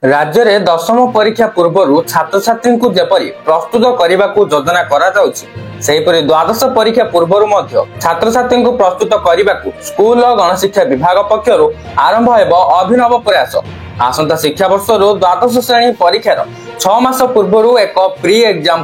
राज्य रे दशम परीक्षा पूर्व छात्र छात्री को जेपरी प्रस्तुत करने को योजना सेहीपरि द्वादश परीक्षा पूर्व छात्र छात्री को प्रस्तुत करने को स्कूल और गणशिक्षा विभाग पक्षर आरंभ हो अभिनव प्रयास। आसंता शिक्षा वर्ष द्वादश श्रेणी परीक्षार 6 मास पूर्व एक प्री एग्जाम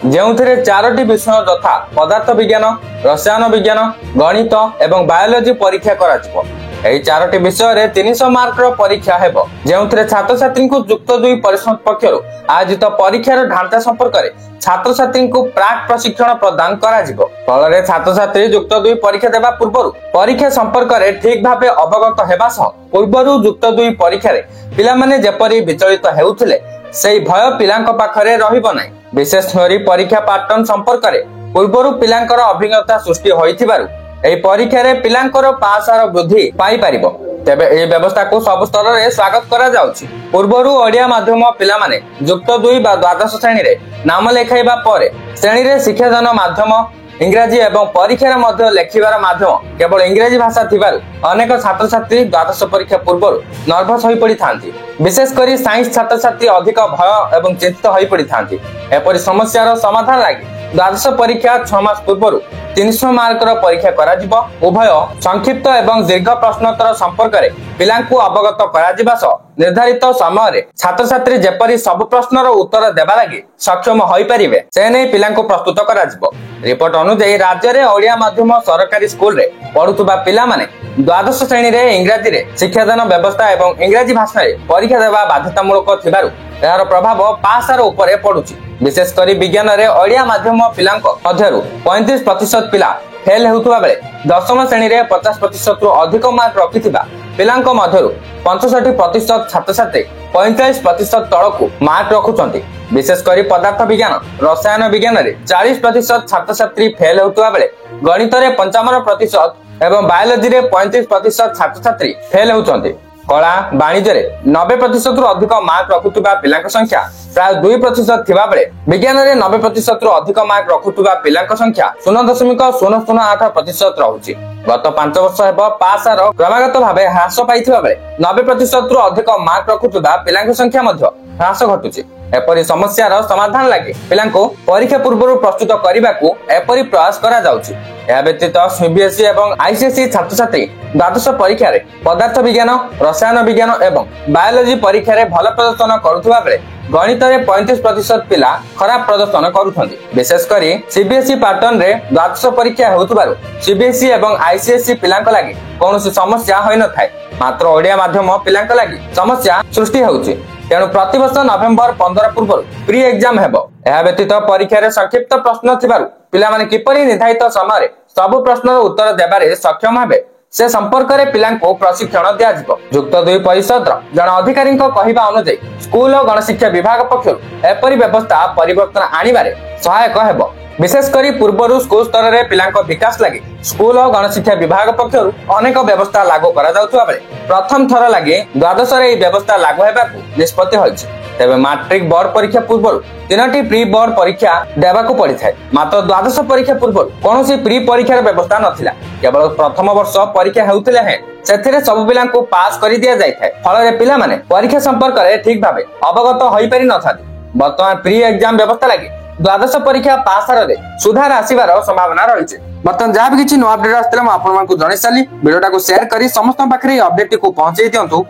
जो चारोटी विषय तथा पदार्थ विज्ञान, रसायन विज्ञान, गणित एवं बायोलॉजी परीक्षा करा। एही चारोटी विषय रे 300 मार्कर परीक्षा हेबो, जेउथिरे छात्र छात्री को युक्त 2 परिषद पक्षरु आयोजित परीक्षार ढांचा संपर्क में छात्र छात्री को प्राक प्रशिक्षण प्रदान करा जिवो। फल छात्र छात्री युक्त 2 परीक्षा देवा पूर्व परीक्षा संपर्क में ठीक भाव अवगत हेबा सह पूर्व युक्त 2 परीक्षा रे पिला माने जेपरि विचलित हेउथिले सेही भय पिलांक पाखरे रहिबो नै। विशेष करी परीक्षा पैटर्न संपर्क में पूर्व पिलांकर अभिज्ञता सृष्टि होइथिबारु एही परीक्षा रे पिलांकर पासर वृद्धि पाई परिबो। तेबे एही व्यवस्था को सब स्तर रे स्वागत करा जाउछि। पूर्वरु ओडिया माध्यम पिला माने युक्त 2 बा द्वादश श्रेणी रे नाम लेखाइबा परे श्रेणी रे शिक्षादान माध्यम इंग्रजी एवं परीक्षार मध्य लेखिबार माध्यम केवल इंग्रजी भाषा थिबारु अनेक छात्र छात्री द्वादश परीक्षा पूर्व नर्भस होई पड़ी थांती। विशेष करी साइंस छात्र छात्री अधिक भय एवं चिंतित होई पड़ी थांती। एपरि समस्यार समाधान लागि द्वादश परीक्षा 6 मास पूर्व 300 मार्कर परीक्षा करा जिवो। उभय संक्षिप्त एवं दीर्घ प्रश्नोत्तर संपर्क में पिलांकु अवगत करा जिबा सह निर्धारित समय रे छात्र छात्री जेपरि सब प्रश्नर उत्तर देबा लागि सक्षम होई परिबे से नै पिलांकु प्रस्तुत करा जिवो। रिपोर्ट अनुसार राज्य रे ओडिया माध्यम सरकारी स्कूल रे पढुतबा पिला माने द्वादश श्रेणी रे इंग्रजी रे शिक्षादान व्यवस्था एवं इंग्रजी भाषा रे परीक्षा देबा बाध्यतामूलक थिबारु यार प्रभाव पासर उपरे पडुछि। विशेष करी विज्ञान रे ओडिया माध्यम पिलांक मध्यरु 35% पिला फेल हेउतबा बेले दशम श्रेणी रे 50% रु अधिक मार्क रखिथिबा पिलांक मध्यरु 65% छात्र छात्री 45% तळकु मार्क रखुचंती। विशेष करी पदार्थ विज्ञान, रसायन विज्ञान रे 40% छात्र छात्री फेल हेउतबा बेले गणित रे 55% एवं बायोलॉजी रे 35% छात्र छात्री फेल हेउचंती। कला वाणिज्य रे 90% रु अधिक मार्क रखुतबा पिलांक संख्या प्राय 2% थिबा बेले विज्ञान रे 90% रु अधिक मार्क रखुतबा पिलांक संख्या 0.008% रहुछि। गत 5 वर्ष हेबो पासर क्रमागत भाबे ह्रास पाइथिबा बेले 90% रु अधिक मार्क रखुतबा पिलांक संख्या मध्य ह्रास घटुछि। एपरि समस्यार समाधान लागि पिलांको परीक्षा पूर्व प्रस्तुत करबाकू एपरि प्रयास करा जाउछि। या व्यतीत सीबीएसई एवं आईसीएसई छात्र छात्री द्वादश परीक्षा रे पदार्थ विज्ञान, रसायन विज्ञान एवं बायोलॉजी परीक्षा रे भल प्रदर्शन करुथबा बेले गणित रे 35% पिला खराब प्रदर्शन करुथंती। विशेष करी सीबीएसई पैटर्न रे द्वादश परीक्षा हेउथबारु सीबीएसई एवं आईसीएसई पिलांक लागि कोनोसी समस्या होय न थाय, मात्र ओडिया माध्यम पिलांक लागि समस्या सृष्टि होउछि। तेणु प्रतिवर्ष नवेम्बर 15 पूर्व प्री एग्जाम हेबो। या व्यतीत परीक्षा रे संक्षिप्त प्रश्न थिबारु पिला माने किपरि निर्धारित समय रे सब प्रश्नर उत्तर देबारे सक्षम हेबे से संपर्क में पिलांको प्रशिक्षण दिया जिवो। युक्त 2 परिषद जन अधिकारी कहवा अनुसार स्कूल और गणशिक्षा विभाग पक्षर एपरी व्यवस्था परिवर्तन आनिबारे सहायक हेबो। विशेष करी पूर्व स्कूल स्तर में पिलांको विकास लगी स्कूल और गणशिक्षा विभाग पक्षर अनेक व्यवस्था लागू करा जाउथबा बेले प्रथम थर लगी द्वादश रे व्यवस्था लागू हेबाकू निष्पत्ति होइछि। तेबे मैट्रिक बोर्ड परीक्षा पूर्व 3टी प्री बोर्ड परीक्षा देबाकू पड़ी थाए, मात्र द्वादश परीक्षा पूर्व कोनोसी प्री परीक्षार व्यवस्था नथिला। केवल प्रथम वर्ष परीक्षा हेउथिले हे सेथिरे सब पिलांको पास करि दिया जाय थाए। फल रे पिला माने परीक्षा संपर्क रे ठीक भाबे अवगत होई परि नथाती। वर्तमान प्री एग्जाम व्यवस्था लागि द्वादश परीक्षा पासर रे सुधार आसीबार संभावना रहिছে। वर्तमान जहाँ भी किछि नो अपडेट आस्तिला म आपन मानकु जणाई साली वीडियोटा को शेयर करी समस्त पाखरे अपडेट को पहुंचाई दियंतु।